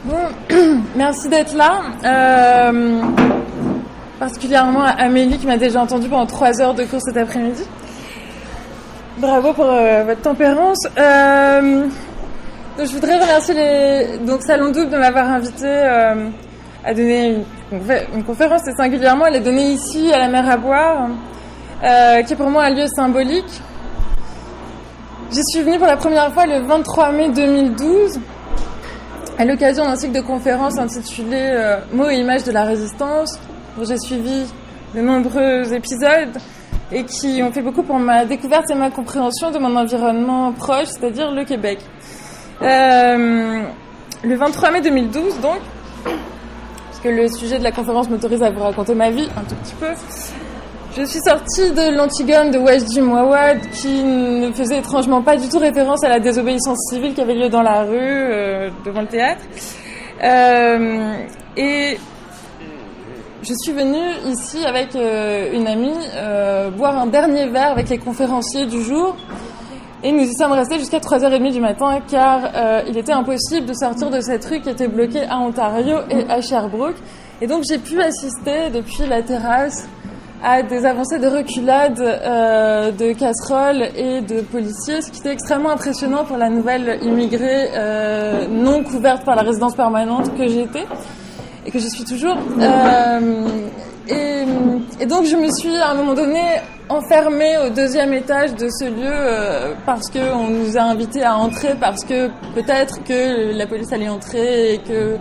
Bon, merci d'être là. Particulièrement à Amélie qui m'a déjà entendu pendant 3 heures de cours cet après-midi. Bravo pour votre tempérance. Donc je voudrais remercier Salon Double de m'avoir invité à donner une conférence, et singulièrement elle est donnée ici à la mer à boire, qui est pour moi un lieu symbolique. J'y suis venue pour la première fois le 23 mai 2012 à l'occasion d'un cycle de conférences intitulé Mots et images de la résistance, dont j'ai suivi de nombreux épisodes et qui ont fait beaucoup pour ma découverte et ma compréhension de mon environnement proche, c'est-à-dire le Québec. Le 23 mai 2012, donc, parce que le sujet de la conférence m'autorise à vous raconter ma vie un tout petit peu, je suis sortie de l'Antigone de Wajdi Mouawad, qui ne faisait étrangement pas du tout référence à la désobéissance civile qui avait lieu dans la rue, devant le théâtre. Et je suis venue ici avec une amie boire un dernier verre avec les conférenciers du jour. Et nous y sommes restés jusqu'à 3h30 du matin, car il était impossible de sortir de cette rue qui était bloquée à Ontario et à Sherbrooke. Et donc j'ai pu assister depuis la terrasse à des avancées de reculades de casseroles et de policiers, ce qui était extrêmement impressionnant pour la nouvelle immigrée non couverte par la résidence permanente que j'étais et que je suis toujours. Et donc je me suis à un moment donné enfermée au 2e étage de ce lieu parce qu'on nous a invités à entrer, parce que peut-être que la police allait entrer et qu'il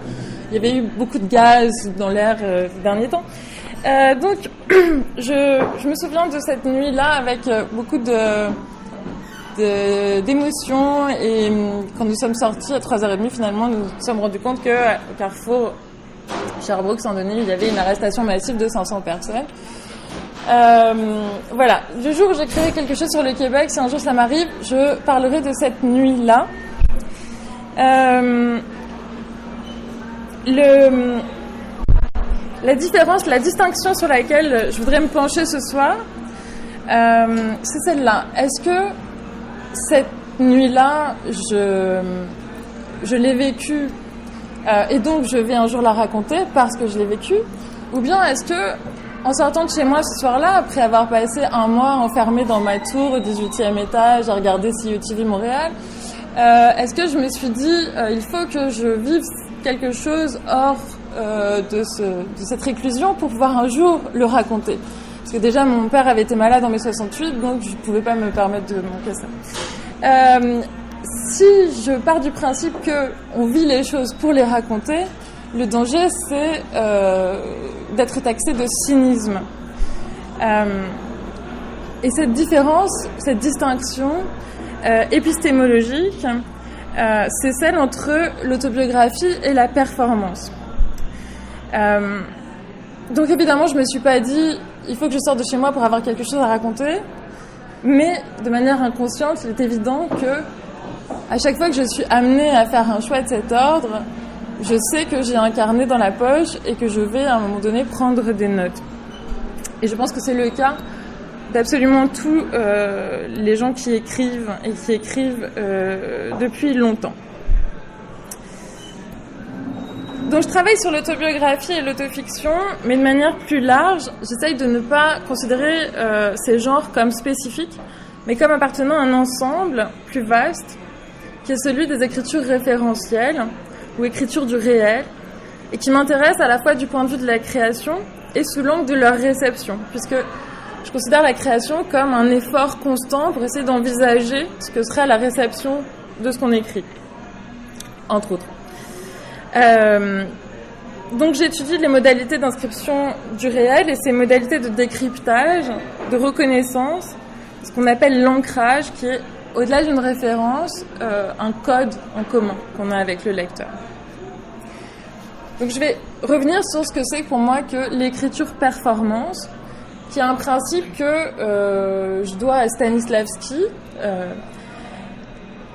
y avait eu beaucoup de gaz dans l'air ces derniers temps. Donc, je me souviens de cette nuit-là avec beaucoup d'émotions, et quand nous sommes sortis à 3h30, finalement, nous nous sommes rendus compte qu'au carrefour Sherbrooke-Saint-Denis, il y avait une arrestation massive de 500 personnes. Voilà. Le jour où j'ai créé quelque chose sur le Québec, si un jour ça m'arrive, je parlerai de cette nuit-là. La différence, la distinction sur laquelle je voudrais me pencher ce soir, c'est celle-là. Est-ce que cette nuit-là, je l'ai vécue et donc je vais un jour la raconter parce que je l'ai vécue, ou bien est-ce que, en sortant de chez moi ce soir-là, après avoir passé un mois enfermée dans ma tour au 18e étage à regarder CUTV Montréal, est-ce que je me suis dit, il faut que je vive quelque chose hors de cette réclusion pour pouvoir un jour le raconter. Parce que déjà, mon père avait été malade en mai 68, donc je ne pouvais pas me permettre de manquer ça. Si je pars du principe qu'on vit les choses pour les raconter, le danger, c'est d'être taxé de cynisme. Et cette différence, cette distinction épistémologique, c'est celle entre l'autobiographie et la performance. Donc évidemment, je me suis pas dit il faut que je sorte de chez moi pour avoir quelque chose à raconter, mais de manière inconsciente, il est évident que à chaque fois que je suis amenée à faire un choix de cet ordre, je sais que j'ai un carnet dans la poche et que je vais à un moment donné prendre des notes. Et je pense que c'est le cas d'absolument tous les gens qui écrivent et qui écrivent depuis longtemps. Donc je travaille sur l'autobiographie et l'autofiction, mais de manière plus large, j'essaye de ne pas considérer ces genres comme spécifiques, mais comme appartenant à un ensemble plus vaste, qui est celui des écritures référentielles, ou écritures du réel, et qui m'intéresse à la fois du point de vue de la création et sous l'angle de leur réception, puisque je considère la création comme un effort constant pour essayer d'envisager ce que serait la réception de ce qu'on écrit, entre autres. Donc j'étudie les modalités d'inscription du réel et ces modalités de décryptage, de reconnaissance, ce qu'on appelle l'ancrage, qui est, au-delà d'une référence, un code en commun qu'on a avec le lecteur. Donc je vais revenir sur ce que c'est pour moi que l'écriture performance, qui est un principe que je dois à Stanislavski.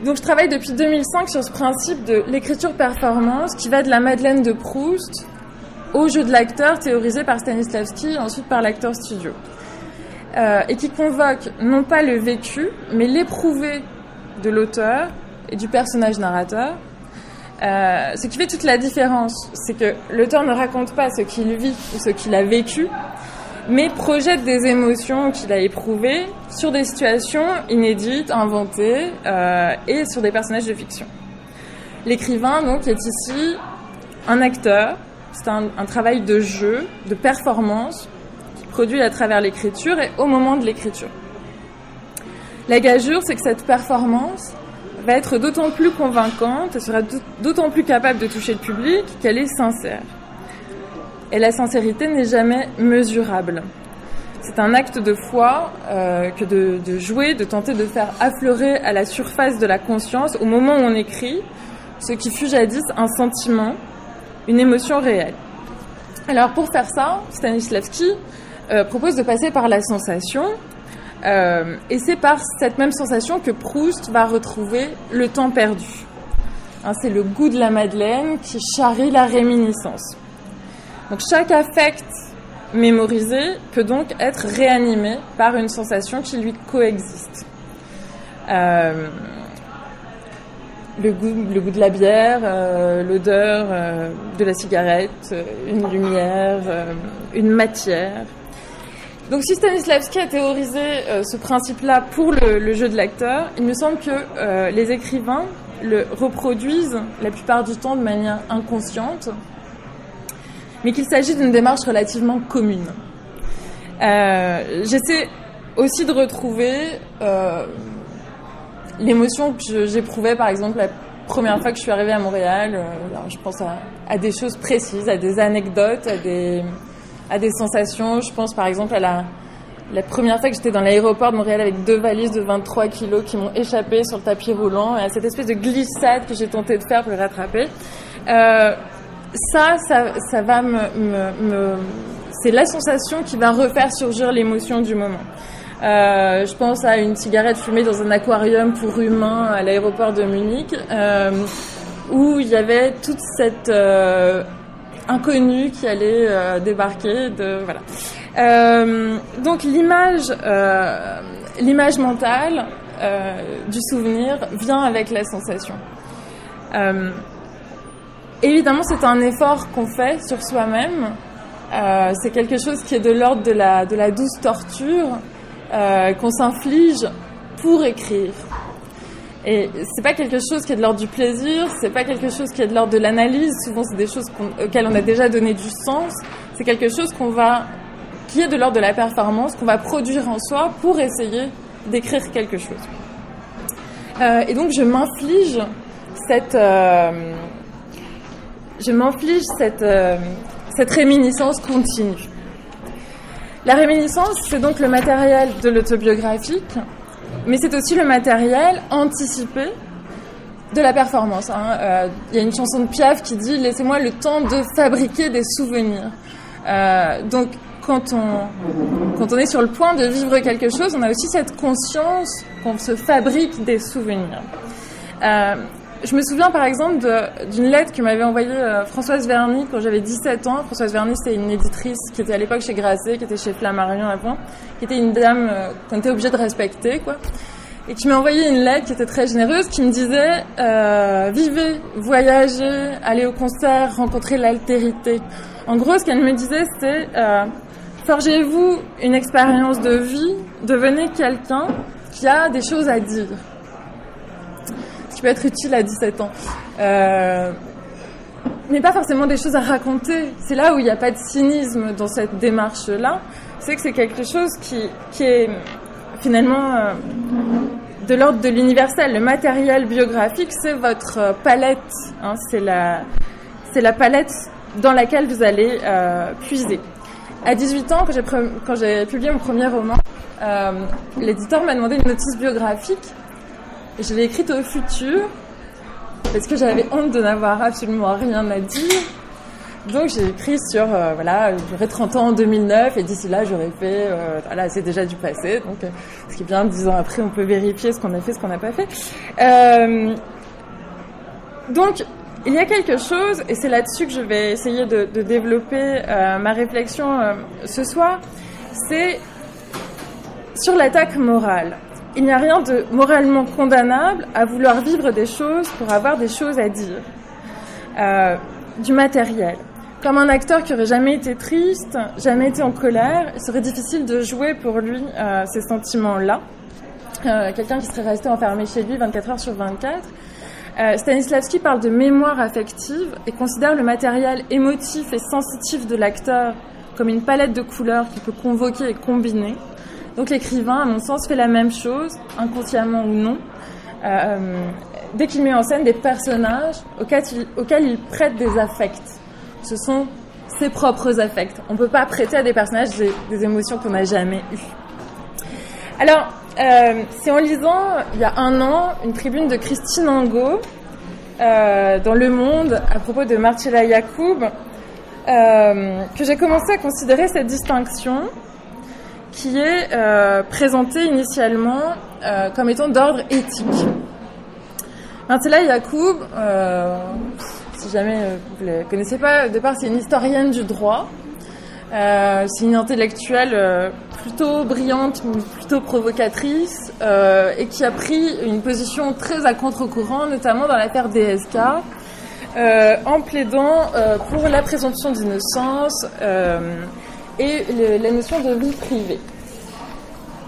Donc je travaille depuis 2005 sur ce principe de l'écriture performance qui va de la Madeleine de Proust au jeu de l'acteur théorisé par Stanislavski et ensuite par l'acteur studio. Et qui convoque non pas le vécu, mais l'éprouvé de l'auteur et du personnage narrateur Ce qui fait toute la différence, c'est que l'auteur ne raconte pas ce qu'il vit ou ce qu'il a vécu, mais projette des émotions qu'il a éprouvées sur des situations inédites, inventées, et sur des personnages de fiction. L'écrivain, donc, est ici un acteur. C'est un travail de jeu, de performance, qui produit à travers l'écriture et au moment de l'écriture. La gageure, c'est que cette performance va être d'autant plus convaincante et sera d'autant plus capable de toucher le public qu'elle est sincère. Et la sincérité n'est jamais mesurable. C'est un acte de foi que de jouer, de tenter de faire affleurer à la surface de la conscience, au moment où on écrit, ce qui fut jadis un sentiment, une émotion réelle. Alors pour faire ça, Stanislavski propose de passer par la sensation, et c'est par cette même sensation que Proust va retrouver le temps perdu. C'est le goût de la madeleine qui charrie la réminiscence. Donc chaque affect mémorisé peut donc être réanimé par une sensation qui lui coexiste. Le goût de la bière, l'odeur de la cigarette, une lumière, une matière. Donc si Stanislavski a théorisé ce principe-là pour le jeu de l'acteur, il me semble que les écrivains le reproduisent la plupart du temps de manière inconsciente, mais qu'il s'agit d'une démarche relativement commune. J'essaie aussi de retrouver l'émotion que j'éprouvais, par exemple, la première fois que je suis arrivée à Montréal. Alors, je pense à des choses précises, à des anecdotes, à des sensations. Je pense, par exemple, à la première fois que j'étais dans l'aéroport de Montréal avec 2 valises de 23 kilos qui m'ont échappé sur le tapis roulant, et à cette espèce de glissade que j'ai tenté de faire pour les rattraper. Ça va c'est la sensation qui va refaire surgir l'émotion du moment. Je pense à une cigarette fumée dans un aquarium pour humains à l'aéroport de Munich, où il y avait toute cette inconnue qui allait débarquer. Voilà. Donc l'image mentale du souvenir vient avec la sensation. Évidemment, c'est un effort qu'on fait sur soi-même. C'est quelque chose qui est de l'ordre de la douce torture qu'on s'inflige pour écrire. Et c'est pas quelque chose qui est de l'ordre du plaisir, c'est pas quelque chose qui est de l'ordre de l'analyse. Souvent, c'est des choses auxquelles on a déjà donné du sens. C'est quelque chose qui est de l'ordre de la performance, qu'on va produire en soi pour essayer d'écrire quelque chose. Et donc, je m'inflige cette réminiscence continue. La réminiscence, c'est donc le matériel de l'autobiographique, mais c'est aussi le matériel anticipé de la performance. Y a une chanson de Piaf qui dit « Laissez-moi le temps de fabriquer des souvenirs ». Donc, quand on est sur le point de vivre quelque chose, on a aussi cette conscience qu'on se fabrique des souvenirs. Je me souviens par exemple d'une lettre que m'avait envoyée Françoise Verny quand j'avais 17 ans. Françoise Verny, c'est une éditrice qui était à l'époque chez Grasset, qui était chez Flammarion avant, qui était une dame qu'on était obligé de respecter, quoi. Et qui m'a envoyé une lettre qui était très généreuse, qui me disait vivez, voyagez, allez au concert, rencontrez l'altérité. En gros, ce qu'elle me disait, c'était forgez-vous une expérience de vie, devenez quelqu'un qui a des choses à dire. Qui peut être utile à 17 ans. Mais pas forcément des choses à raconter. C'est là où il n'y a pas de cynisme dans cette démarche-là. C'est que c'est quelque chose qui est finalement de l'ordre de l'universel. Le matériel biographique, c'est votre palette. C'est la palette dans laquelle vous allez puiser. À 18 ans, quand j'ai publié mon premier roman, l'éditeur m'a demandé une notice biographique. Je l'ai écrite au futur parce que j'avais honte de n'avoir absolument rien à dire. Donc j'ai écrit sur, j'aurai 30 ans en 2009 et d'ici là j'aurais fait, c'est déjà du passé. Donc ce qui est bien, 10 ans après, on peut vérifier ce qu'on a fait, ce qu'on n'a pas fait. Donc il y a quelque chose, et c'est là-dessus que je vais essayer de développer ma réflexion ce soir, c'est sur l'attaque morale. Il n'y a rien de moralement condamnable à vouloir vivre des choses pour avoir des choses à dire. du matériel. Comme un acteur qui aurait jamais été triste, jamais été en colère, il serait difficile de jouer pour lui ces sentiments-là. Quelqu'un qui serait resté enfermé chez lui 24 heures sur 24. Stanislavski parle de mémoire affective et considère le matériel émotif et sensitif de l'acteur comme une palette de couleurs qu'il peut convoquer et combiner. Donc l'écrivain, à mon sens, fait la même chose, inconsciemment ou non, dès qu'il met en scène des personnages auxquels il prête des affects. Ce sont ses propres affects. On ne peut pas prêter à des personnages des émotions qu'on n'a jamais eues. Alors, c'est en lisant, il y a un an, une tribune de Christine Angot dans Le Monde à propos de Marcella Yacoub que j'ai commencé à considérer cette distinction qui est présentée initialement comme étant d'ordre éthique. Marcella Yacoub, si jamais vous ne la connaissez pas, au départ c'est une historienne du droit. C'est une intellectuelle plutôt brillante, plutôt provocatrice, et qui a pris une position très à contre-courant, notamment dans l'affaire DSK, en plaidant pour la présomption d'innocence et la notion de vie privée.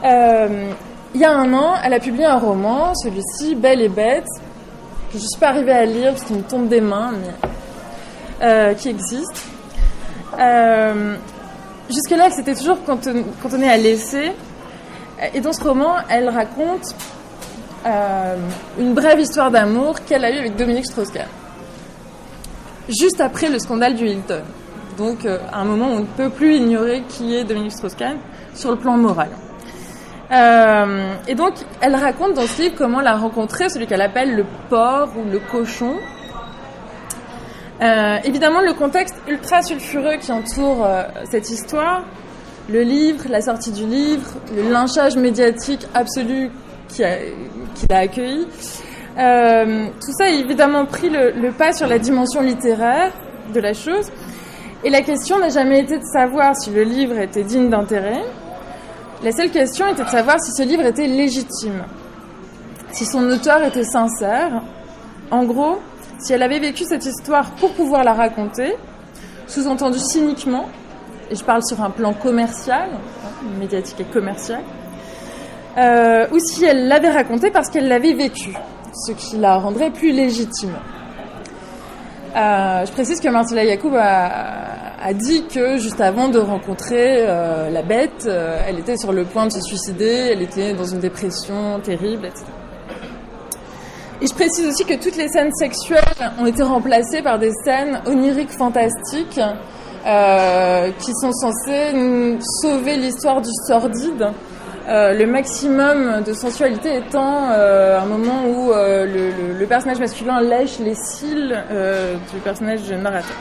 Il y a un an, elle a publié un roman, celui-ci, Belle et Bête, que je ne suis pas arrivée à lire parce qu'il me tombe des mains, mais qui existe. Jusque-là, c'était toujours cantonné à l'essai. Et dans ce roman, elle raconte une brève histoire d'amour qu'elle a eue avec Dominique Strauss-Kahn. Juste après le scandale du Hilton. Donc, à un moment où on ne peut plus ignorer qui est Dominique Strauss-Kahn sur le plan moral. Et donc, elle raconte dans ce livre comment elle a rencontré celui qu'elle appelle le porc ou le cochon. Évidemment, le contexte ultra sulfureux qui entoure cette histoire, le livre, la sortie du livre, le lynchage médiatique absolu qu'il a accueilli, tout ça a évidemment pris le pas sur la dimension littéraire de la chose. Et la question n'a jamais été de savoir si le livre était digne d'intérêt. La seule question était de savoir si ce livre était légitime, si son auteur était sincère. En gros, si elle avait vécu cette histoire pour pouvoir la raconter, sous-entendu cyniquement, et je parle sur un plan commercial, médiatique et commercial, ou si elle l'avait racontée parce qu'elle l'avait vécu, ce qui la rendrait plus légitime. Je précise que Marcella Yacoub a dit que juste avant de rencontrer la bête, elle était sur le point de se suicider, elle était dans une dépression terrible, etc. Et je précise aussi que toutes les scènes sexuelles ont été remplacées par des scènes oniriques fantastiques qui sont censées nous sauver l'histoire du sordide. Le maximum de sensualité étant un moment où le personnage masculin lèche les cils du personnage narrateur.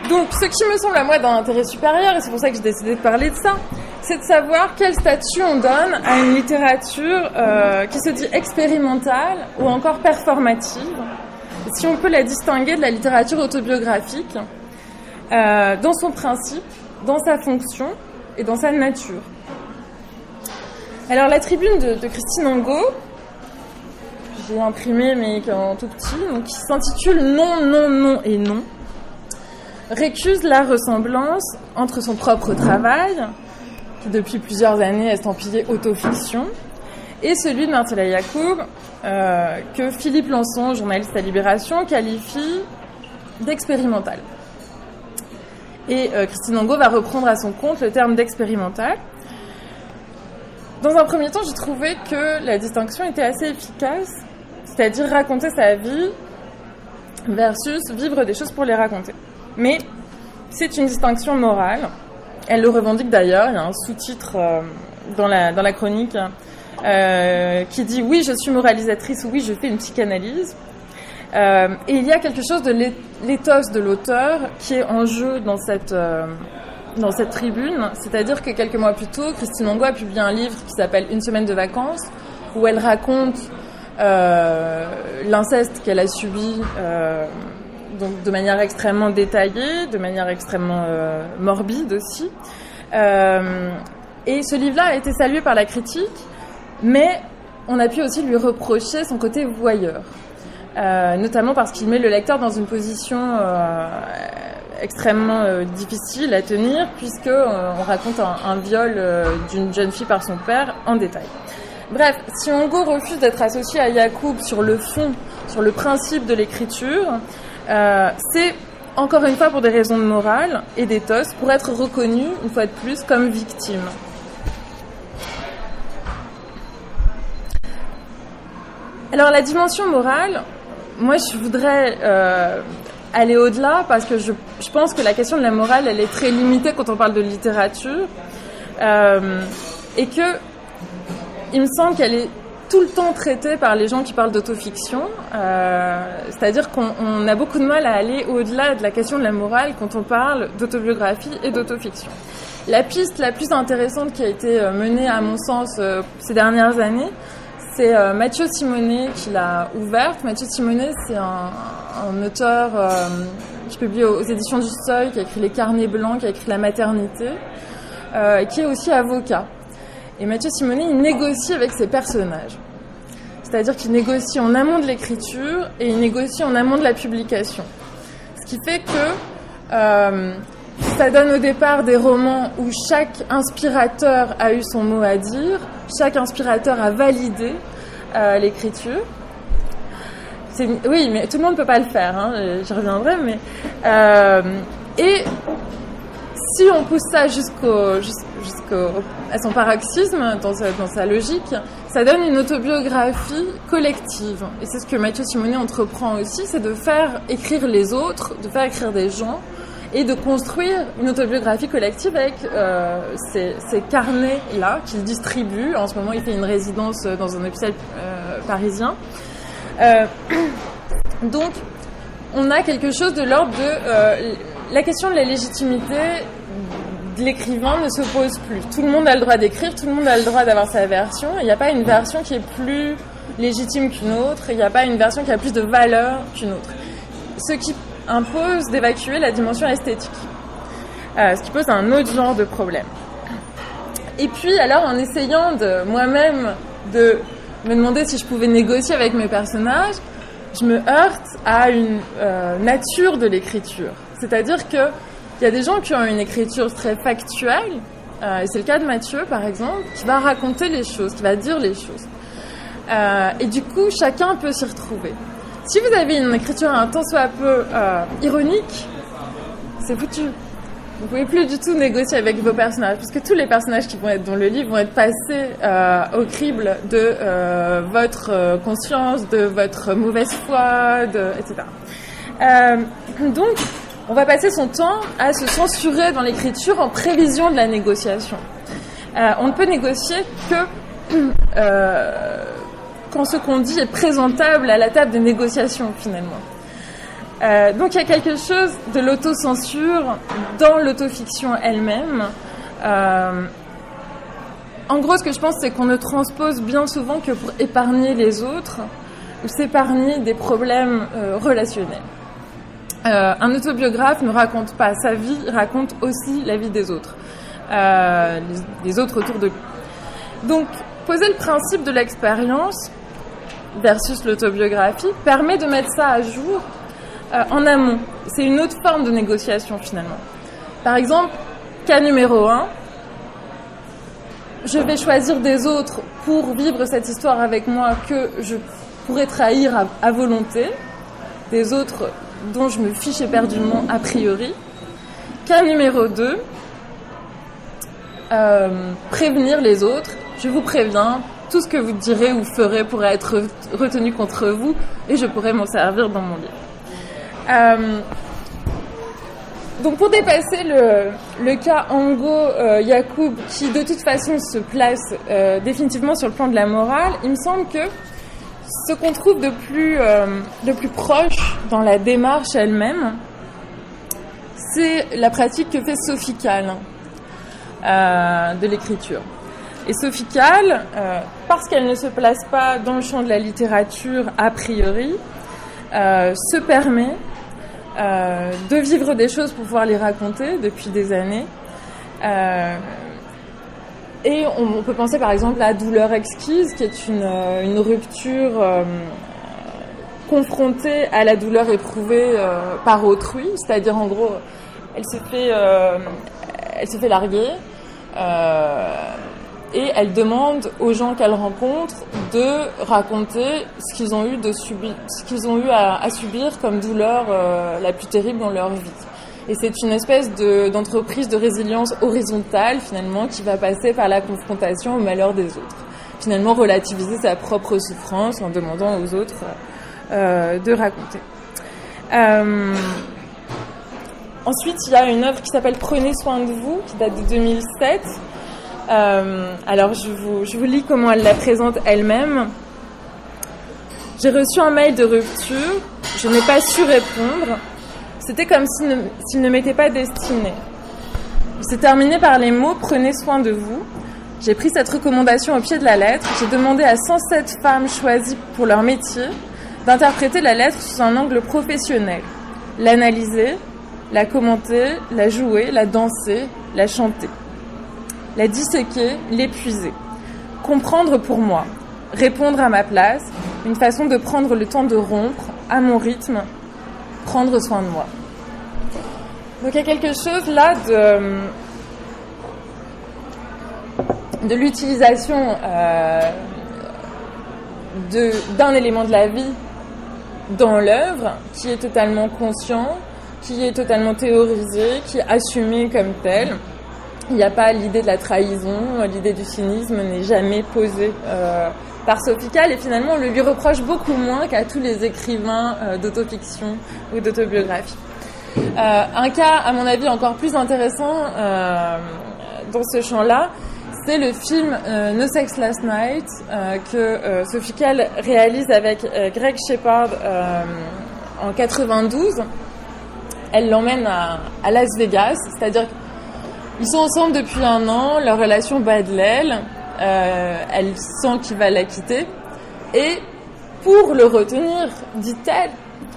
Donc, ce qui me semble à moi d'un intérêt supérieur, et c'est pour ça que j'ai décidé de parler de ça, c'est de savoir quel statut on donne à une littérature qui se dit expérimentale ou encore performative, et si on peut la distinguer de la littérature autobiographique dans son principe, dans sa fonction et dans sa nature. Alors la tribune de Christine Angot, j'ai imprimé mais qui est en tout petit, donc qui s'intitule Non, non, non et non, récuse la ressemblance entre son propre travail, qui depuis plusieurs années est estampillé autofiction, et celui de Marcella Yacoub, que Philippe Lançon, journaliste à Libération, qualifie d'expérimental. Et Christine Angot va reprendre à son compte le terme d'expérimental. Dans un premier temps, j'ai trouvé que la distinction était assez efficace, c'est-à-dire raconter sa vie versus vivre des choses pour les raconter. Mais c'est une distinction morale. Elle le revendique d'ailleurs. Il y a un sous-titre dans la chronique qui dit « Oui, je suis moralisatrice » ou « Oui, je fais une psychanalyse ». Et il y a quelque chose de l'éthos de l'auteur qui est en jeu dans cette tribune. C'est-à-dire que quelques mois plus tôt, Christine Angot a publié un livre qui s'appelle « Une semaine de vacances » où elle raconte l'inceste qu'elle a subi donc de manière extrêmement détaillée, de manière extrêmement morbide aussi. Et ce livre-là a été salué par la critique, mais on a pu aussi lui reprocher son côté voyeur. notamment parce qu'il met le lecteur dans une position extrêmement difficile à tenir, puisqu'on raconte un viol d'une jeune fille par son père en détail. Bref, si Hongo refuse d'être associé à Yacoub sur le fond, sur le principe de l'écriture, c'est encore une fois pour des raisons de morale et d'éthos, pour être reconnu, une fois de plus, comme victime. Alors la dimension morale, moi je voudrais aller au-delà, parce que je pense que la question de la morale, elle est très limitée quand on parle de littérature, et que il me semble qu'elle est tout le temps traitée par les gens qui parlent d'autofiction, c'est-à-dire qu'on a beaucoup de mal à aller au-delà de la question de la morale quand on parle d'autobiographie et d'autofiction. La piste la plus intéressante qui a été menée, à mon sens, ces dernières années, c'est Matthieu Simonet qui l'a ouverte. Matthieu Simonet, c'est un auteur qui publie aux éditions du Seuil, qui a écrit Les Carnets Blancs, qui a écrit La Maternité, qui est aussi avocat. Et Matthieu Simonet, il négocie avec ses personnages. C'est-à-dire qu'il négocie en amont de l'écriture et il négocie en amont de la publication. Ce qui fait que ça donne au départ des romans où chaque inspirateur a eu son mot à dire, chaque inspirateur a validé l'écriture. Oui, mais tout le monde ne peut pas le faire, hein, j'y reviendrai, mais... et si on pousse ça à son paroxysme, dans sa logique, ça donne une autobiographie collective. Et c'est ce que Matthieu Simonet entreprend aussi, c'est de faire écrire les autres, de faire écrire des gens, et de construire une autobiographie collective avec ces carnets-là qu'il distribue. En ce moment, il fait une résidence dans un hôpital parisien. Donc, on a quelque chose de l'ordre de... la question de la légitimité de l'écrivain ne se pose plus. Tout le monde a le droit d'écrire, tout le monde a le droit d'avoir sa version. Il n'y a pas une version qui est plus légitime qu'une autre, il n'y a pas une version qui a plus de valeur qu'une autre. Ce qui impose d'évacuer la dimension esthétique, ce qui pose un autre genre de problème. Et puis, alors, en essayant moi-même de me demander si je pouvais négocier avec mes personnages, je me heurte à une nature de l'écriture. C'est-à-dire qu'il y a des gens qui ont une écriture très factuelle, et c'est le cas de Matthieu, par exemple, qui va raconter les choses, qui va dire les choses. Et du coup, chacun peut s'y retrouver. Si vous avez une écriture un tant soit peu ironique, c'est foutu. Vous ne pouvez plus du tout négocier avec vos personnages, puisque tous les personnages qui vont être dans le livre vont être passés au crible de votre conscience, de votre mauvaise foi, etc. Donc, on va passer son temps à se censurer dans l'écriture en prévision de la négociation. On ne peut négocier que quand ce qu'on dit est présentable à la table des négociations, finalement. Donc il y a quelque chose de l'autocensure dans l'autofiction elle-même. En gros, ce que je pense, c'est qu'on ne transpose bien souvent que pour épargner les autres ou s'épargner des problèmes relationnels. Un autobiographe ne raconte pas sa vie, il raconte aussi la vie des autres, les autres autour de lui. Donc, poser le principe de l'expérience versus l'autobiographie permet de mettre ça à jour en amont. C'est une autre forme de négociation, finalement. Par exemple, cas numéro 1, je vais choisir des autres pour vivre cette histoire avec moi que je pourrais trahir à volonté, des autres dont je me fiche éperdument a priori. Cas numéro 2, prévenir les autres. Je vous préviens, tout ce que vous direz ou ferez pourrait être retenu contre vous et je pourrais m'en servir dans mon livre. Donc pour dépasser le cas Hongo-Yacoub, qui de toute façon se place définitivement sur le plan de la morale, il me semble que ce qu'on trouve de plus proche dans la démarche elle-même, c'est la pratique que fait Sophie Calle de l'écriture. Et Sophie Calle, parce qu'elle ne se place pas dans le champ de la littérature a priori, se permet de vivre des choses pour pouvoir les raconter depuis des années. Et on peut penser par exemple à Douleur exquise, qui est une rupture confrontée à la douleur éprouvée par autrui, c'est-à-dire en gros, elle se fait larguer et elle demande aux gens qu'elle rencontre de raconter ce qu'ils ont eu à subir comme douleur la plus terrible dans leur vie. Et c'est une espèce d'entreprise de résilience horizontale, finalement, qui va passer par la confrontation au malheur des autres. Finalement, relativiser sa propre souffrance en demandant aux autres de raconter. Ensuite, il y a une œuvre qui s'appelle « Prenez soin de vous », qui date de 2007. Alors, je vous lis comment elle la présente elle-même. « J'ai reçu un mail de rupture. Je n'ai pas su répondre. C'était comme s'il ne m'était pas destiné. C'est terminé par les mots « Prenez soin de vous ». J'ai pris cette recommandation au pied de la lettre. J'ai demandé à 107 femmes choisies pour leur métier d'interpréter la lettre sous un angle professionnel, l'analyser, la commenter, la jouer, la danser, la chanter, la disséquer, l'épuiser, comprendre pour moi, répondre à ma place, une façon de prendre le temps de rompre, à mon rythme, prendre soin de moi. Donc il y a quelque chose là de l'utilisation d'un élément de la vie dans l'œuvre qui est totalement conscient, qui est totalement théorisé, qui est assumé comme tel. Il n'y a pas l'idée de la trahison, l'idée du cynisme n'est jamais posée par Sophie Calle, et finalement on le lui reproche beaucoup moins qu'à tous les écrivains d'autofiction ou d'autobiographie. Un cas, à mon avis, encore plus intéressant dans ce champ-là, c'est le film No Sex Last Night que Sophie Calle réalise avec Greg Shepard en 92. Elle l'emmène à Las Vegas, c'est-à-dire qu'ils sont ensemble depuis 1 an, leur relation bat de l'aile, elle sent qu'il va la quitter, et pour le retenir, dit-elle,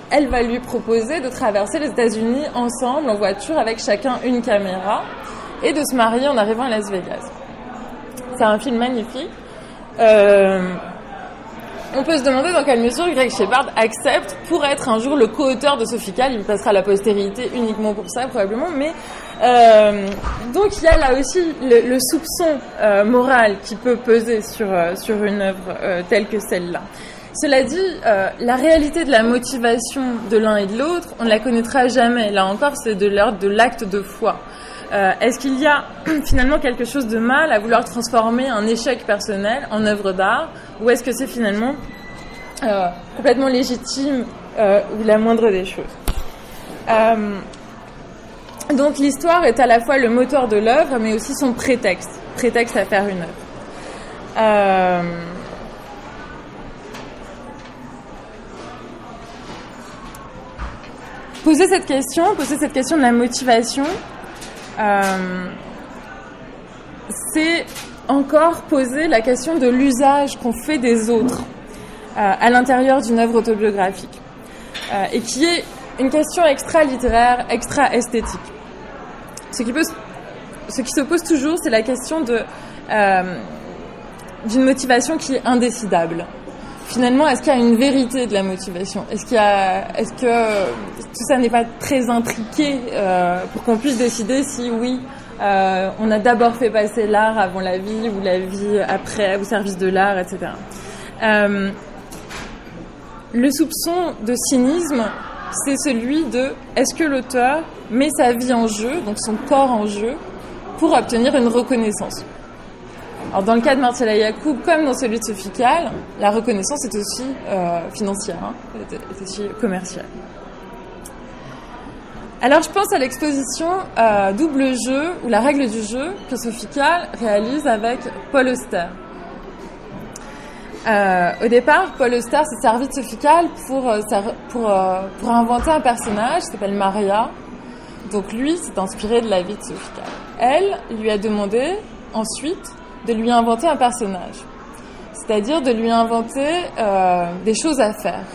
elle va lui proposer de traverser les États-Unis ensemble en voiture avec chacun une caméra et de se marier en arrivant à Las Vegas. C'est un film magnifique. On peut se demander dans quelle mesure Greg Shepard accepte pour être un jour le co-auteur de Sophie Calle. Il passera à la postérité uniquement pour ça, probablement. Mais donc il y a là aussi le soupçon moral qui peut peser sur une œuvre telle que celle-là. Cela dit, la réalité de la motivation de l'un et de l'autre, on ne la connaîtra jamais. Là encore, c'est de l'ordre de l'acte de foi. Est-ce qu'il y a finalement quelque chose de mal à vouloir transformer un échec personnel en œuvre d'art, ou est-ce que c'est finalement complètement légitime ou la moindre des choses? Donc l'histoire est à la fois le moteur de l'œuvre, mais aussi son prétexte à faire une œuvre. Poser cette question de la motivation, c'est encore poser la question de l'usage qu'on fait des autres à l'intérieur d'une œuvre autobiographique, et qui est une question extra-littéraire, extra-esthétique. Ce qui se pose toujours, c'est la question d'une motivation qui est indécidable. Finalement, est-ce qu'il y a une vérité de la motivation ? Est-ce que tout ça n'est pas très intriqué pour qu'on puisse décider si oui, on a d'abord fait passer l'art avant la vie, ou la vie après au service de l'art, etc. Le soupçon de cynisme, c'est celui de est-ce que l'auteur met sa vie en jeu, donc son corps en jeu, pour obtenir une reconnaissance. Alors dans le cas de Marcella Yacoub, comme dans celui de Sophie Calle, la reconnaissance est aussi financière, est aussi commerciale. Alors je pense à l'exposition Double jeu, ou la règle du jeu, que Sophie Calle réalise avec Paul Auster. Au départ, Paul Auster s'est servi de Sophie Calle pour inventer un personnage qui s'appelle Maria. Donc lui s'est inspiré de la vie de Sophie Calle. Elle lui a demandé ensuite de lui inventer un personnage, c'est-à-dire de lui inventer des choses à faire,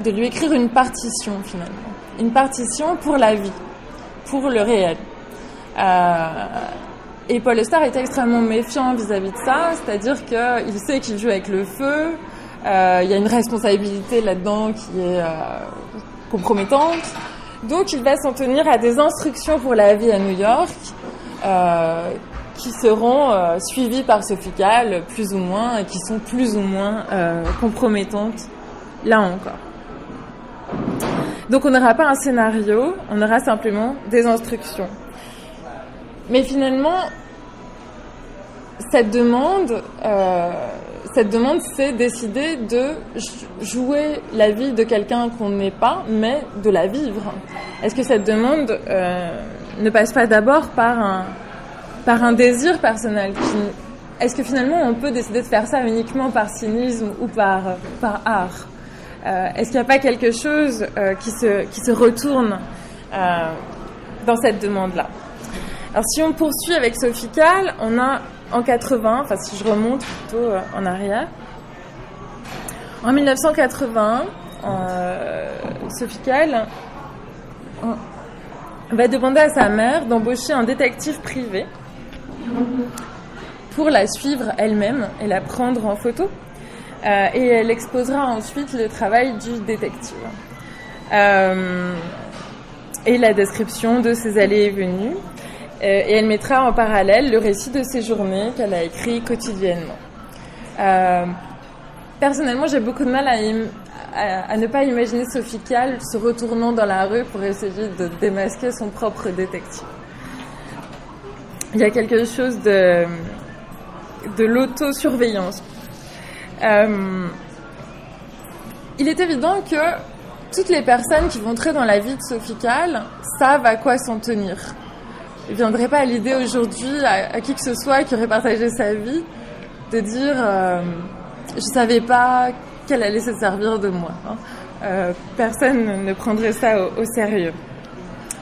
de lui écrire une partition finalement, une partition pour la vie, pour le réel. Et Paul Auster est extrêmement méfiant vis-à-vis de ça, c'est-à-dire qu'il sait qu'il joue avec le feu, Il y a une responsabilité là-dedans qui est compromettante. Donc il va s'en tenir à des instructions pour la vie à New York qui seront suivies par Sophie Calle, plus ou moins, et qui sont plus ou moins compromettantes, là encore. Donc on n'aura pas un scénario, on aura simplement des instructions. Mais finalement, cette demande, c'est décider de jouer la vie de quelqu'un qu'on n'est pas, mais de la vivre. Est-ce que cette demande ne passe pas d'abord par un désir personnel? Est-ce que finalement on peut décider de faire ça uniquement par cynisme ou par art? Est-ce qu'il n'y a pas quelque chose qui se retourne dans cette demande-là? Alors si on poursuit avec Sophie Calle, on a en 80, enfin si je remonte plutôt en arrière, en 1980, Sophie Calle va demander à sa mère d'embaucher un détective privé pour la suivre elle-même et la prendre en photo. Et elle exposera ensuite le travail du détective et la description de ses allées et venues. Et elle mettra en parallèle le récit de ses journées qu'elle a écrit quotidiennement. Personnellement, j'ai beaucoup de mal à ne pas imaginer Sophie Calle se retournant dans la rue pour essayer de démasquer son propre détective. Il y a quelque chose de l'autosurveillance. Il est évident que toutes les personnes qui vont entrer dans la vie de Sophie Calle savent à quoi s'en tenir. Il ne viendrait pas à l'idée aujourd'hui à qui que ce soit qui aurait partagé sa vie de dire je ne savais pas qu'elle allait se servir de moi. Personne ne prendrait ça au sérieux.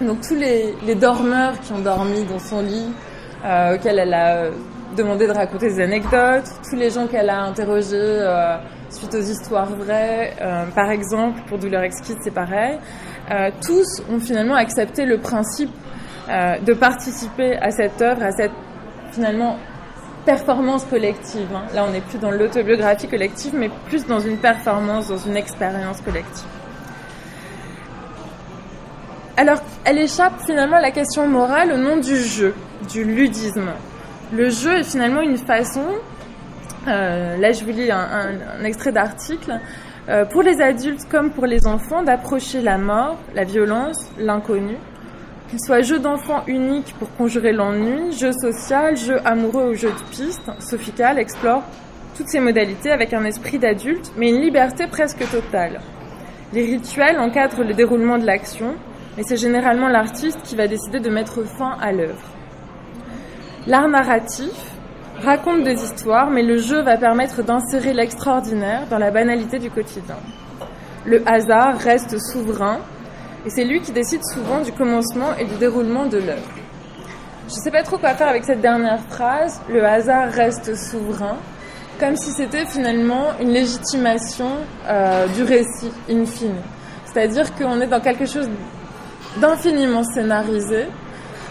Donc tous les dormeurs qui ont dormi dans son lit, auxquels elle a demandé de raconter des anecdotes, tous les gens qu'elle a interrogés suite aux histoires vraies, par exemple pour Douleur exquise c'est pareil, tous ont finalement accepté le principe de participer à cette œuvre, à cette finalement performance collective. Là on n'est plus dans l'autobiographie collective mais plus dans une performance, dans une expérience collective. Alors elle échappe finalement à la question morale au nom du jeu, du ludisme. Le jeu est finalement une façon, là je vous lis un extrait d'article, pour les adultes comme pour les enfants, d'approcher la mort, la violence, l'inconnu, qu'il soit jeu d'enfant unique pour conjurer l'ennui, jeu social, jeu amoureux ou jeu de piste. Sophie Calle explore toutes ces modalités avec un esprit d'adulte, mais une liberté presque totale. Les rituels encadrent le déroulement de l'action, mais c'est généralement l'artiste qui va décider de mettre fin à l'œuvre. L'art narratif raconte des histoires, mais le jeu va permettre d'insérer l'extraordinaire dans la banalité du quotidien. Le hasard reste souverain, et c'est lui qui décide souvent du commencement et du déroulement de l'œuvre. Je ne sais pas trop quoi faire avec cette dernière phrase, le hasard reste souverain, comme si c'était finalement une légitimation du récit in fine. C'est-à-dire qu'on est dans quelque chose d'infiniment scénarisé,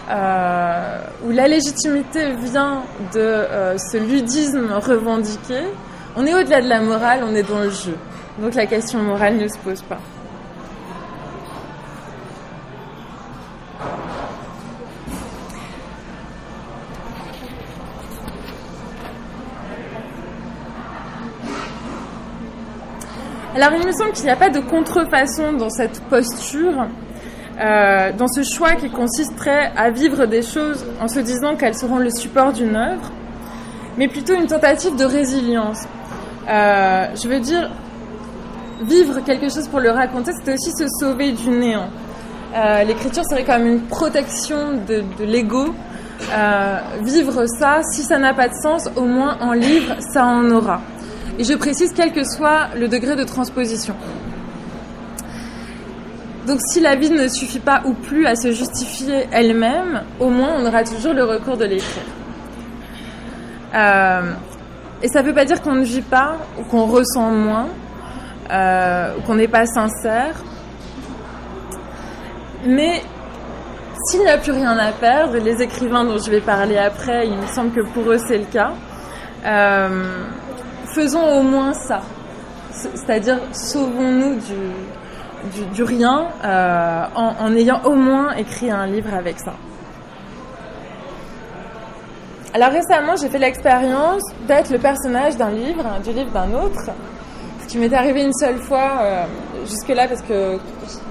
où la légitimité vient de ce ludisme revendiqué. On est au-delà de la morale, on est dans le jeu. Donc la question morale ne se pose pas. Alors il me semble qu'il n'y a pas de contrefaçon dans cette posture, dans ce choix qui consisterait à vivre des choses en se disant qu'elles seront le support d'une œuvre, mais plutôt une tentative de résilience. Je veux dire, vivre quelque chose pour le raconter, c'est aussi se sauver du néant. L'écriture serait comme une protection de l'ego. Vivre ça, si ça n'a pas de sens, au moins en livre, ça en aura. Et je précise, quel que soit le degré de transposition. Donc si la vie ne suffit pas ou plus à se justifier elle-même, au moins on aura toujours le recours de l'écrire. Et ça ne veut pas dire qu'on ne vit pas, ou qu'on ressent moins, ou qu'on n'est pas sincère. Mais s'il n'y a plus rien à perdre, les écrivains dont je vais parler après, il me semble que pour eux c'est le cas, faisons au moins ça. c'est-à-dire sauvons-nous du rien en ayant au moins écrit un livre avec ça. Alors récemment, j'ai fait l'expérience d'être le personnage du livre d'un autre, ce qui m'est arrivé une seule fois jusque-là, parce que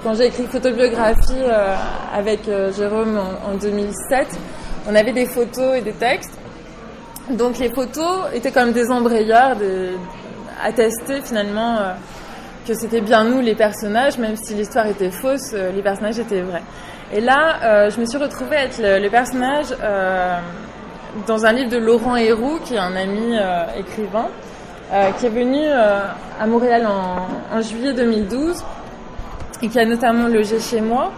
quand j'ai écrit Photobiographie avec Jérôme en 2007, on avait des photos et des textes. Donc les photos étaient comme des embrayeurs, attester finalement que c'était bien nous les personnages, même si l'histoire était fausse, les personnages étaient vrais. Et là, je me suis retrouvée à être le personnage dans un livre de Laurent Héroux, qui est un ami écrivain, qui est venu à Montréal en juillet 2012 et qui a notamment logé chez moi.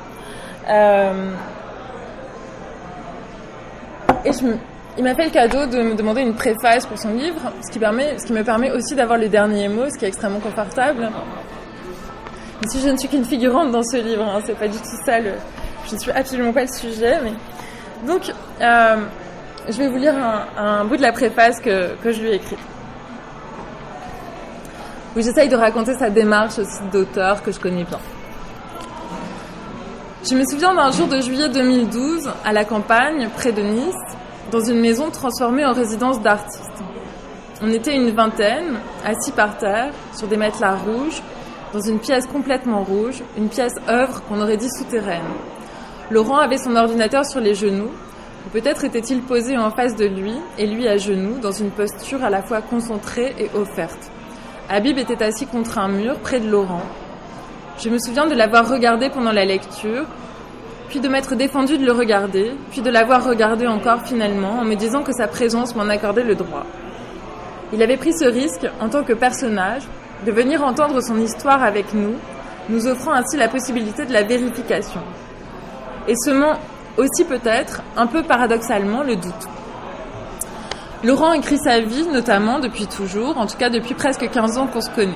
Et il m'a fait le cadeau de me demander une préface pour son livre, ce qui me permet aussi d'avoir le dernier mot, ce qui est extrêmement confortable. Même si je ne suis qu'une figurante dans ce livre, hein, c'est pas du tout ça, je ne suis absolument pas le sujet. Mais... Donc, je vais vous lire un bout de la préface que je lui ai écrite. Où j'essaye de raconter sa démarche aussi d'auteur que je connais bien. Je me souviens d'un jour de juillet 2012, à la campagne, près de Nice, dans une maison transformée en résidence d'artistes. On était une vingtaine, assis par terre, sur des matelas rouges, dans une pièce complètement rouge, une pièce œuvre qu'on aurait dit souterraine. Laurent avait son ordinateur sur les genoux, ou peut-être était-il posé en face de lui, et lui à genoux, dans une posture à la fois concentrée et offerte. Habib était assis contre un mur, près de Laurent. Je me souviens de l'avoir regardé pendant la lecture, puis de m'être défendu de le regarder, puis de l'avoir regardé encore finalement, en me disant que sa présence m'en accordait le droit. Il avait pris ce risque, en tant que personnage, de venir entendre son histoire avec nous, nous offrant ainsi la possibilité de la vérification. Et semant aussi peut-être, un peu paradoxalement, le doute. Laurent écrit sa vie, notamment, depuis toujours, en tout cas depuis presque 15 ans qu'on se connaît.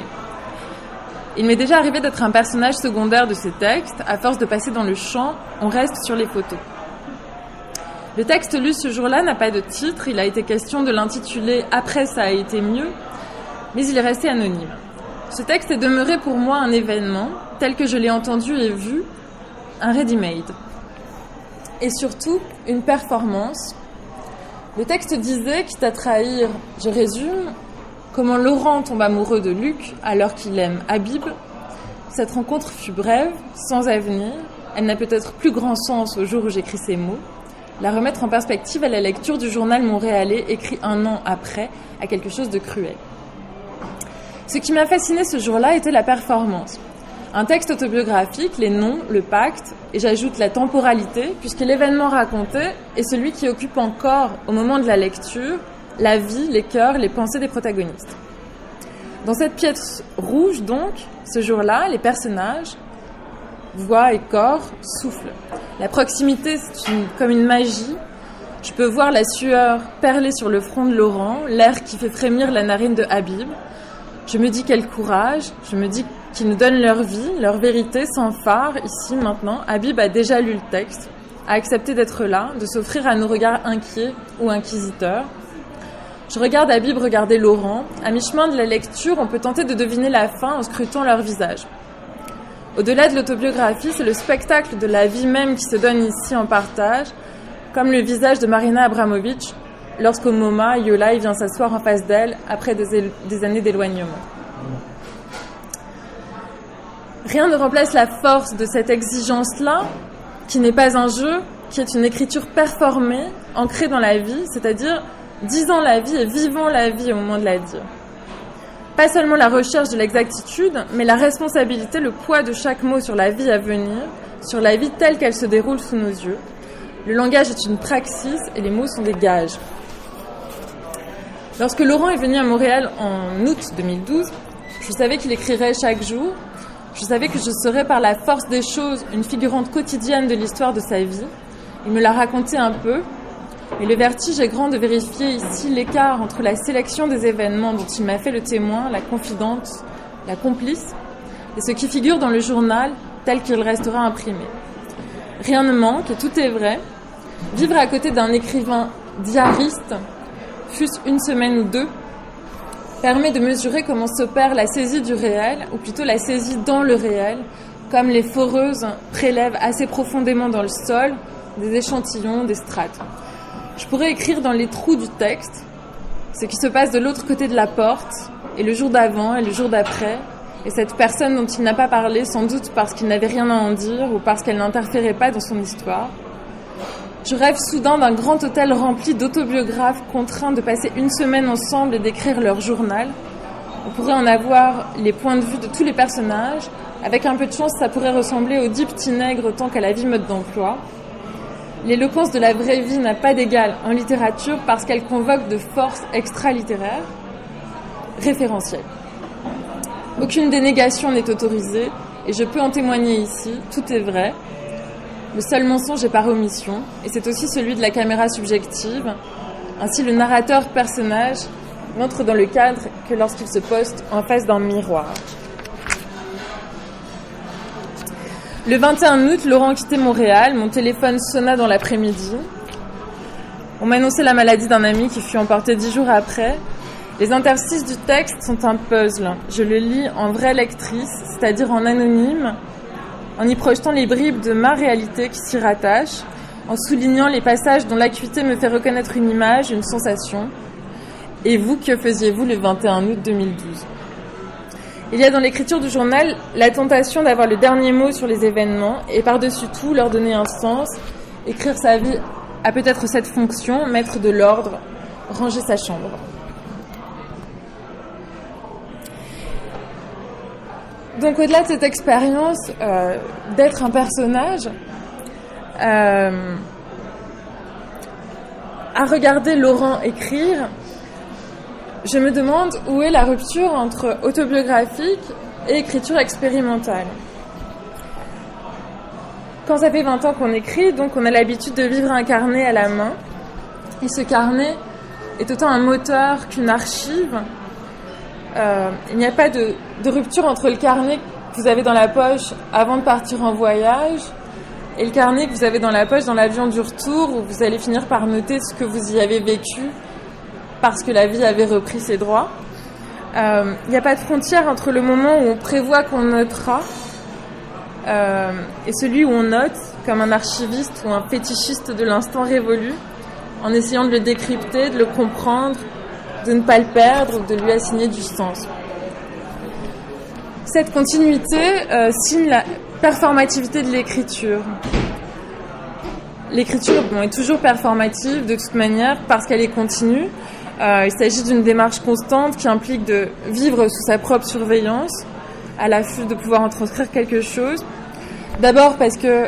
Il m'est déjà arrivé d'être un personnage secondaire de ces textes. À force de passer dans le champ, on reste sur les photos. Le texte lu ce jour-là n'a pas de titre. Il a été question de l'intituler « Après ça a été mieux », mais il est resté anonyme. Ce texte est demeuré pour moi un événement, tel que je l'ai entendu et vu, un ready-made. Et surtout, une performance. Le texte disait, quitte à trahir, je résume, comment Laurent tombe amoureux de Luc alors qu'il aime Habib. Cette rencontre fut brève, sans avenir. Elle n'a peut-être plus grand sens au jour où j'écris ces mots. La remettre en perspective à la lecture du journal montréalais écrit 1 an après à quelque chose de cruel. Ce qui m'a fasciné ce jour-là était la performance. Un texte autobiographique, les noms, le pacte, et j'ajoute la temporalité, puisque l'événement raconté est celui qui occupe encore, au moment de la lecture, la vie, les cœurs, les pensées des protagonistes. Dans cette pièce rouge, donc, ce jour-là, les personnages, voix et corps, soufflent. La proximité, c'est comme une magie. Je peux voir la sueur perler sur le front de Laurent, l'air qui fait frémir la narine de Habib. Je me dis quel courage, je me dis qu'ils nous donnent leur vie, leur vérité, sans phare, ici, maintenant. Habib a déjà lu le texte, a accepté d'être là, de s'offrir à nos regards inquiets ou inquisiteurs. Je regarde Habib regarder Laurent. À mi-chemin de la lecture, on peut tenter de deviner la fin en scrutant leur visage. Au-delà de l'autobiographie, c'est le spectacle de la vie même qui se donne ici en partage, comme le visage de Marina Abramovic, lorsqu'au MoMA, Yola vient s'asseoir en face d'elle après des années d'éloignement. Rien ne remplace la force de cette exigence-là, qui n'est pas un jeu, qui est une écriture performée, ancrée dans la vie, c'est-à-dire disant la vie et vivant la vie au moment de la dire. Pas seulement la recherche de l'exactitude, mais la responsabilité, le poids de chaque mot sur la vie à venir, sur la vie telle qu'elle se déroule sous nos yeux. Le langage est une praxis et les mots sont des gages. Lorsque Laurent est venu à Montréal en août 2012, je savais qu'il écrirait chaque jour. Je savais que je serais par la force des choses une figurante quotidienne de l'histoire de sa vie. Il me l'a raconté un peu, mais le vertige est grand de vérifier ici l'écart entre la sélection des événements dont il m'a fait le témoin, la confidente, la complice, et ce qui figure dans le journal tel qu'il restera imprimé. Rien ne manque et tout est vrai. Vivre à côté d'un écrivain diariste, fût-ce une semaine ou deux, permet de mesurer comment s'opère la saisie du réel, ou plutôt la saisie dans le réel, comme les foreuses prélèvent assez profondément dans le sol des échantillons, des strates. Je pourrais écrire dans les trous du texte ce qui se passe de l'autre côté de la porte, et le jour d'avant, et le jour d'après, et cette personne dont il n'a pas parlé, sans doute parce qu'il n'avait rien à en dire, ou parce qu'elle n'interférait pas dans son histoire. Je rêve soudain d'un grand hôtel rempli d'autobiographes contraints de passer une semaine ensemble et d'écrire leur journal. On pourrait en avoir les points de vue de tous les personnages. Avec un peu de chance, ça pourrait ressembler aux 10 petits nègres autant qu'à la vie mode d'emploi. L'éloquence de la vraie vie n'a pas d'égal en littérature parce qu'elle convoque de forces extra-littéraires référentielles. Aucune dénégation n'est autorisée et je peux en témoigner ici, tout est vrai. Le seul mensonge est par omission et c'est aussi celui de la caméra subjective. Ainsi, le narrateur-personnage n'entre dans le cadre que lorsqu'il se poste en face d'un miroir. Le 21 août, Laurent quittait Montréal. Mon téléphone sonna dans l'après-midi. On m'annonçait la maladie d'un ami qui fut emporté 10 jours après. Les interstices du texte sont un puzzle. Je le lis en vraie lectrice, c'est-à-dire en anonyme, en y projetant les bribes de ma réalité qui s'y rattachent, en soulignant les passages dont l'acuité me fait reconnaître une image, une sensation. Et vous, que faisiez-vous le 21 août 2012 ? Il y a dans l'écriture du journal la tentation d'avoir le dernier mot sur les événements et par-dessus tout leur donner un sens. Écrire sa vie a peut-être cette fonction, mettre de l'ordre, ranger sa chambre. Donc au-delà de cette expérience d'être un personnage, à regarder Laurent écrire, je me demande où est la rupture entre autobiographique et écriture expérimentale. Quand ça fait 20 ans qu'on écrit, donc on a l'habitude de vivre un carnet à la main. Et ce carnet est autant un moteur qu'une archive. Il n'y a pas de rupture entre le carnet que vous avez dans la poche avant de partir en voyage et le carnet que vous avez dans la poche dans l'avion du retour où vous allez finir par noter ce que vous y avez vécu parce que la vie avait repris ses droits. Il n'y a pas de frontière entre le moment où on prévoit qu'on notera et celui où on note comme un archiviste ou un fétichiste de l'instant révolu en essayant de le décrypter, de le comprendre, de ne pas le perdre ou de lui assigner du sens. Cette continuité signe la performativité de l'écriture. L'écriture est toujours performative de toute manière parce qu'elle est continue. Il s'agit d'une démarche constante qui implique de vivre sous sa propre surveillance, à l'affût de pouvoir en transcrire quelque chose. D'abord parce que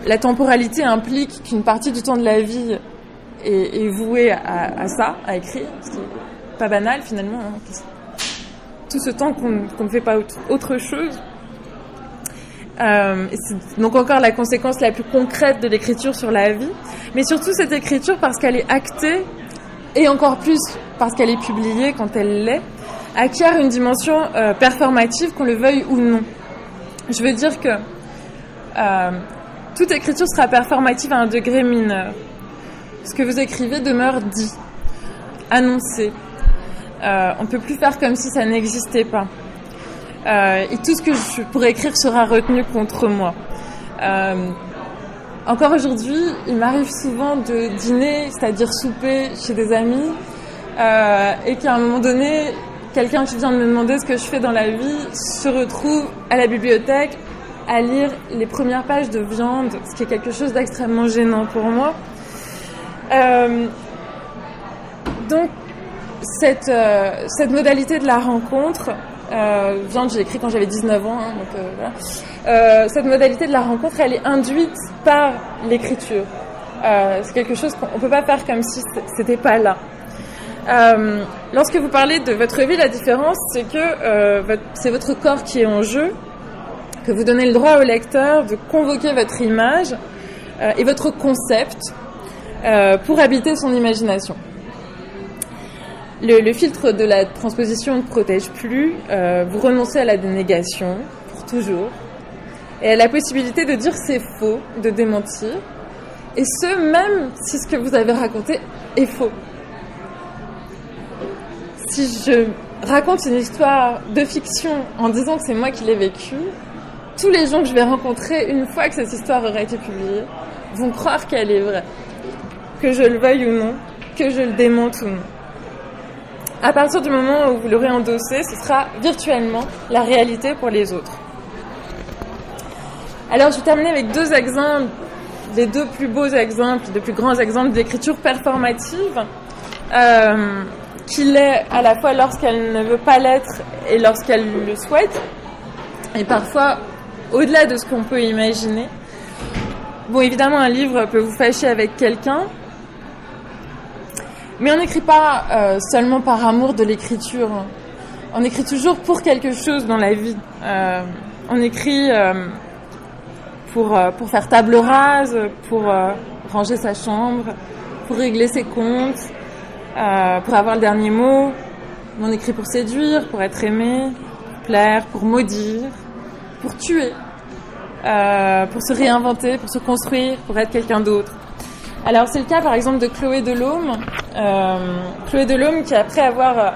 la temporalité implique qu'une partie du temps de la vie est vouée à ça, à écrire, ce qui n'est pas banal finalement. Tout ce temps qu'on ne fait pas autre chose. Et c'est donc encore la conséquence la plus concrète de l'écriture sur la vie. Mais surtout cette écriture parce qu'elle est actée, et encore plus parce qu'elle est publiée quand elle l'est, acquiert une dimension performative, qu'on le veuille ou non. Je veux dire que toute écriture sera performative à un degré mineur. Ce que vous écrivez demeure dit, annoncé. On ne peut plus faire comme si ça n'existait pas. Et tout ce que je pourrais écrire sera retenu contre moi. Encore aujourd'hui, il m'arrive souvent de dîner, c'est-à-dire souper chez des amis, et qu'à un moment donné, quelqu'un qui vient de me demander ce que je fais dans la vie se retrouve à la bibliothèque à lire les premières pages de Viande, ce qui est quelque chose d'extrêmement gênant pour moi. Donc, cette modalité de la rencontre, Viande, j'ai écrit quand j'avais 19 ans, hein, donc voilà. Cette modalité de la rencontre, elle est induite par l'écriture. C'est quelque chose qu'on ne peut pas faire comme si c'était pas là. Lorsque vous parlez de votre vie, la différence, c'est que c'est votre corps qui est en jeu, que vous donnez le droit au lecteur de convoquer votre image et votre concept pour habiter son imagination. Le filtre de la transposition ne protège plus, vous renoncez à la dénégation pour toujours et à la possibilité de dire c'est faux, de démentir, et ce même si ce que vous avez raconté est faux. si je raconte une histoire de fiction en disant que c'est moi qui l'ai vécue, tous les gens que je vais rencontrer une fois que cette histoire aura été publiée vont croire qu'elle est vraie, que je le veuille ou non, que je le démente ou non. À partir du moment où vous l'aurez endossé, ce sera virtuellement la réalité pour les autres. Alors je vais terminer avec 2 exemples, les 2 plus beaux exemples, les plus grands exemples d'écriture performative, qu'il est à la fois lorsqu'elle ne veut pas l'être et lorsqu'elle le souhaite, et parfois au-delà de ce qu'on peut imaginer. Bon, évidemment, un livre peut vous fâcher avec quelqu'un, mais on n'écrit pas seulement par amour de l'écriture. On écrit toujours pour quelque chose dans la vie. On écrit pour faire table rase, pour ranger sa chambre, pour régler ses comptes, pour avoir le dernier mot. On écrit pour séduire, pour être aimé, pour plaire, pour maudire, pour tuer, pour se réinventer, pour se construire, pour être quelqu'un d'autre. Alors c'est le cas par exemple de Chloé Delhomme. Chloé Delhomme qui, après avoir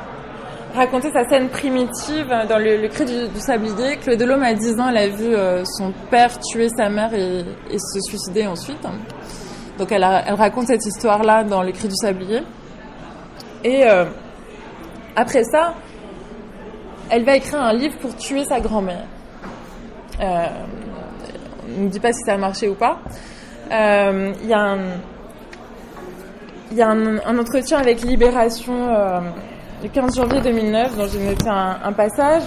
raconté sa scène primitive dans le cri du sablier, Chloé Delhomme à 10 ans, elle a vu son père tuer sa mère et se suicider ensuite. Donc elle raconte cette histoire-là dans le cri du sablier. Et après ça, elle va écrire un livre pour tuer sa grand-mère. On ne dit pas si ça a marché ou pas. Il y a un entretien avec Libération le 15 janvier 2009 dont j'ai noté un passage.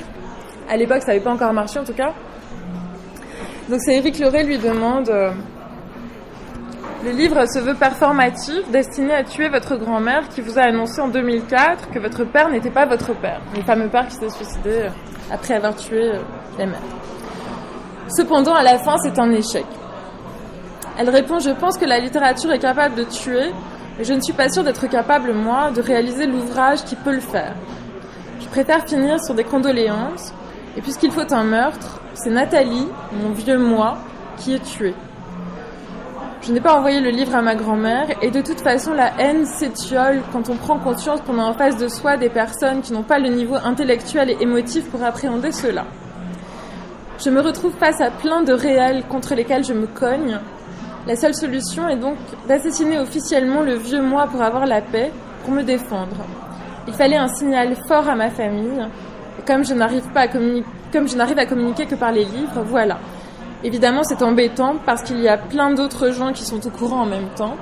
À l'époque, ça n'avait pas encore marché en tout cas. Donc c'est Éric Leray lui demande le livre se veut performatif, destiné à tuer votre grand-mère qui vous a annoncé en 2004 que votre père n'était pas votre père. Le fameux père qui s'est suicidé après avoir tué les mères. Cependant, à la fin, c'est un échec. Elle répond « Je pense que la littérature est capable de tuer, mais je ne suis pas sûre d'être capable, moi, de réaliser l'ouvrage qui peut le faire. Je préfère finir sur des condoléances, et puisqu'il faut un meurtre, c'est Nathalie, mon vieux moi, qui est tuée. Je n'ai pas envoyé le livre à ma grand-mère, et de toute façon, la haine s'étiole quand on prend conscience qu'on a en face de soi des personnes qui n'ont pas le niveau intellectuel et émotif pour appréhender cela. Je me retrouve face à plein de réels contre lesquels je me cogne. La seule solution est donc d'assassiner officiellement le vieux moi pour avoir la paix, pour me défendre. Il fallait un signal fort à ma famille. Et comme je n'arrive à communiquer que par les livres, voilà. Évidemment, c'est embêtant parce qu'il y a plein d'autres gens qui sont au courant en même temps.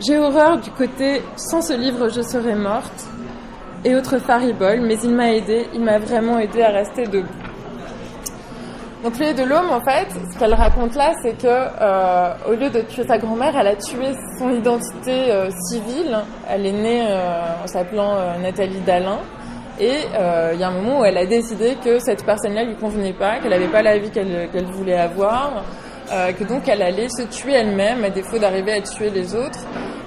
J'ai horreur du côté « sans ce livre, je serais morte » et autres fariboles, mais il m'a vraiment aidé à rester debout. Donc Chloé Delhomme, en fait, ce qu'elle raconte là, c'est que au lieu de tuer sa grand-mère, elle a tué son identité civile. Elle est née en s'appelant Nathalie Dalin. Et il y a un moment où elle a décidé que cette personne-là lui convenait pas, qu'elle n'avait pas la vie qu'elle voulait avoir, que donc elle allait se tuer elle-même à défaut d'arriver à tuer les autres.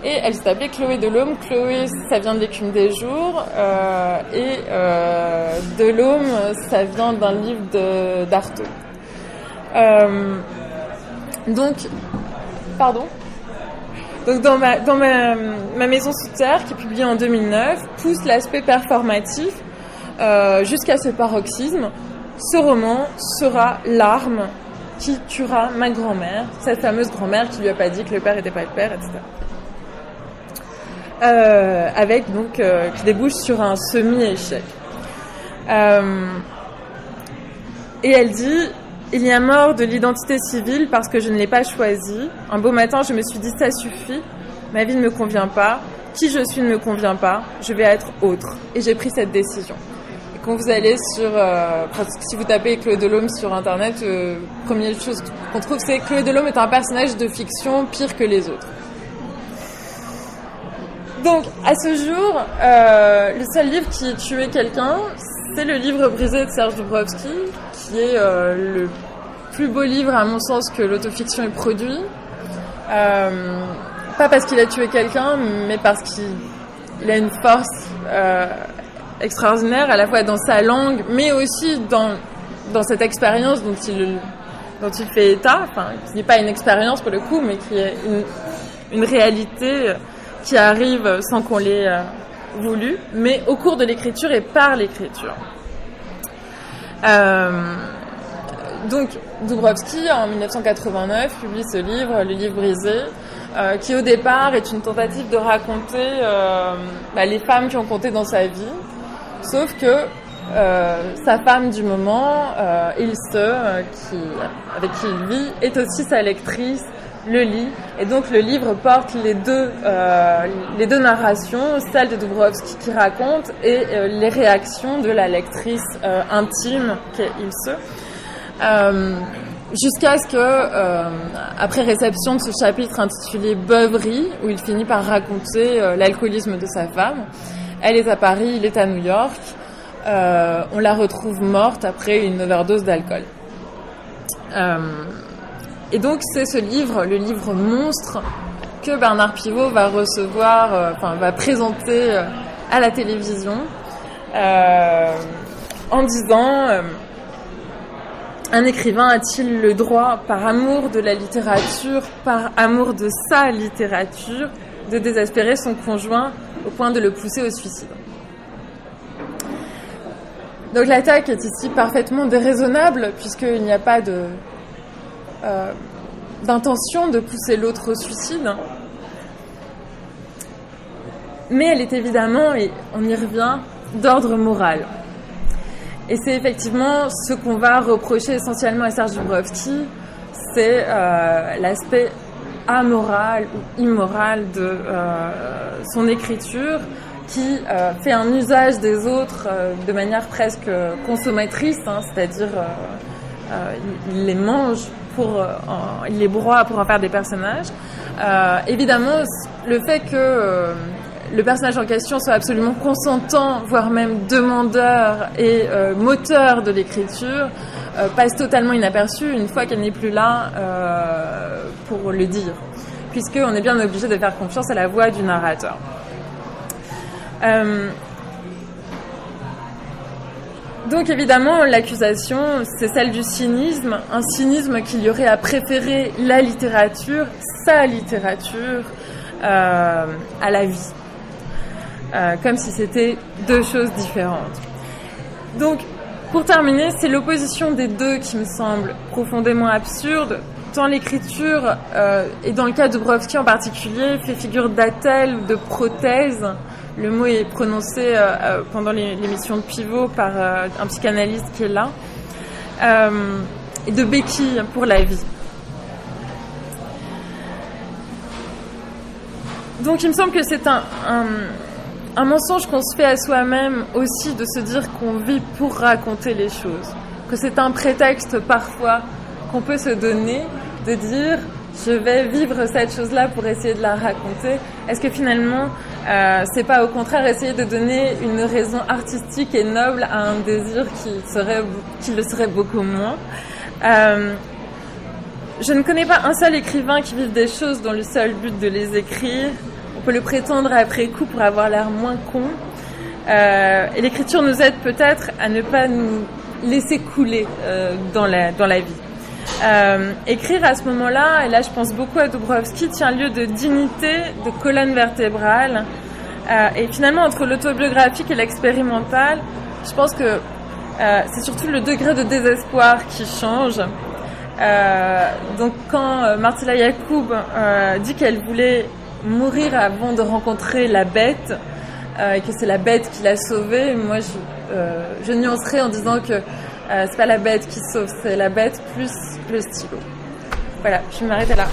Et elle s'est appelée Chloé Delhomme. Chloé, ça vient de l'écume des jours. Et Delhomme, ça vient d'un livre d'Artaud. Donc dans ma maison sous terre, qui est publiée en 2009, pousse l'aspect performatif jusqu'à ce paroxysme. Ce roman sera l'arme qui tuera ma grand-mère, cette fameuse grand-mère qui lui a pas dit que le père n'était pas le père, etc. Avec donc qui débouche sur un semi-échec. Et elle dit: il y a mort de l'identité civile parce que je ne l'ai pas choisie. Un beau matin, je me suis dit, ça suffit, ma vie ne me convient pas, qui je suis ne me convient pas, je vais être autre. Et j'ai pris cette décision. Et quand vous allez sur... si vous tapez Chloé Delhomme sur Internet, première chose qu'on trouve, c'est que Chloé Delhomme est un personnage de fiction pire que les autres. Donc, à ce jour, le seul livre qui a tué quelqu'un, c'est le livre brisé de Serge Dubrovsky, qui est le plus beau livre, à mon sens, que l'autofiction ait produit. Pas parce qu'il a tué quelqu'un, mais parce qu'il a une force extraordinaire, à la fois dans sa langue, mais aussi dans cette expérience dont il fait état, enfin, qui n'est pas une expérience pour le coup, mais qui est une réalité qui arrive sans qu'on l'ait voulu, mais au cours de l'écriture et par l'écriture. Donc Dubrovsky, en 1989, publie ce livre, Le Livre brisé, qui au départ est une tentative de raconter les femmes qui ont compté dans sa vie, sauf que sa femme du moment, Ilse, avec qui il vit, est aussi sa lectrice, le lit, et donc le livre porte les deux narrations, celle de Dubrovsky qui raconte et les réactions de la lectrice intime qu'est Ilse. Jusqu'à ce que, après réception de ce chapitre intitulé Beuverie, où il finit par raconter l'alcoolisme de sa femme, elle est à Paris, il est à New York, on la retrouve morte après une overdose d'alcool. Et donc c'est ce livre, le livre monstre, que Bernard Pivot va recevoir, va présenter à la télévision, en disant un écrivain a-t-il le droit, par amour de la littérature, par amour de sa littérature, de désespérer son conjoint au point de le pousser au suicide? Donc l'attaque est ici parfaitement déraisonnable, puisqu'il n'y a pas d'intention de pousser l'autre au suicide. Mais elle est évidemment, et on y revient, d'ordre moral. Et c'est effectivement ce qu'on va reprocher essentiellement à Serge Dubrovsky, c'est l'aspect amoral ou immoral de son écriture, qui fait un usage des autres de manière presque consommatrice, c'est-à-dire il les mange, il les broie pour en faire des personnages. Évidemment, le fait que le personnage en question soit absolument consentant, voire même demandeur et moteur de l'écriture, passe totalement inaperçu une fois qu'elle n'est plus là pour le dire, puisqu'on est bien obligé de faire confiance à la voix du narrateur. Donc évidemment, l'accusation, c'est celle du cynisme, un cynisme qu'il y aurait à préférer la littérature, sa littérature, à la vie. Comme si c'était deux choses différentes. Donc, pour terminer, c'est l'opposition des deux qui me semble profondément absurde, tant l'écriture, et dans le cas de Dubrovsky en particulier, fait figure d'attelle ou de prothèse. Le mot est prononcé pendant l'émission de Pivot par un psychanalyste qui est là, et de béquille pour la vie. Donc il me semble que c'est un mensonge qu'on se fait à soi-même aussi, de se dire qu'on vit pour raconter les choses, que c'est un prétexte parfois qu'on peut se donner, de dire je vais vivre cette chose-là pour essayer de la raconter. Est-ce que finalement c'est pas au contraire essayer de donner une raison artistique et noble à un désir qui le serait beaucoup moins? Je ne connais pas un seul écrivain qui vive des choses dans le seul but de les écrire. On peut le prétendre après coup pour avoir l'air moins con. Et l'écriture nous aide peut-être à ne pas nous laisser couler dans la vie. Écrire à ce moment-là, et là je pense beaucoup à Dubrovsky, tient lieu de dignité, de colonne vertébrale. Et finalement, entre l'autobiographique et l'expérimental, je pense que c'est surtout le degré de désespoir qui change. Donc quand Martilla Yacoub dit qu'elle voulait mourir avant de rencontrer la bête, et que c'est la bête qui l'a sauvée, moi je nuancerais en disant que c'est pas la bête qui sauve, c'est la bête plus le stylo. Voilà, je vais m'arrêter là.